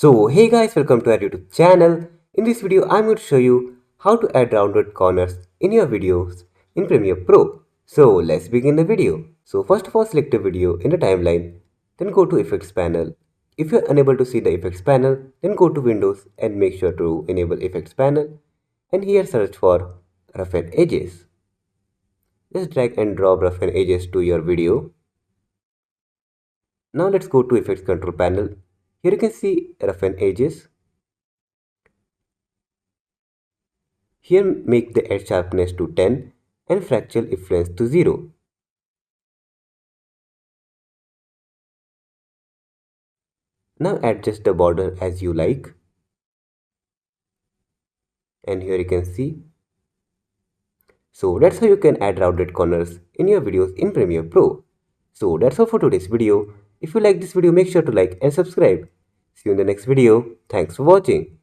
So hey guys, welcome to our YouTube channel. In this video I'm going to show you how to add rounded corners in your videos in Premiere Pro. So let's begin the video. So first of all, select a video in the timeline, then go to Effects panel. If you are unable to see the Effects panel, then go to Windows and make sure to enable Effects panel, and here search for Roughen Edges. Just drag and drop Roughen Edges to your video. Now let's go to Effects Control panel. Here you can see Roughen Edges. Here make the edge sharpness to 10 and fractal influence to 0. Now adjust the border as you like. And here you can see. So that's how you can add rounded corners in your videos in Premiere Pro. So that's all for today's video. If you like this video, make sure to like and subscribe. See you in the next video. Thanks for watching.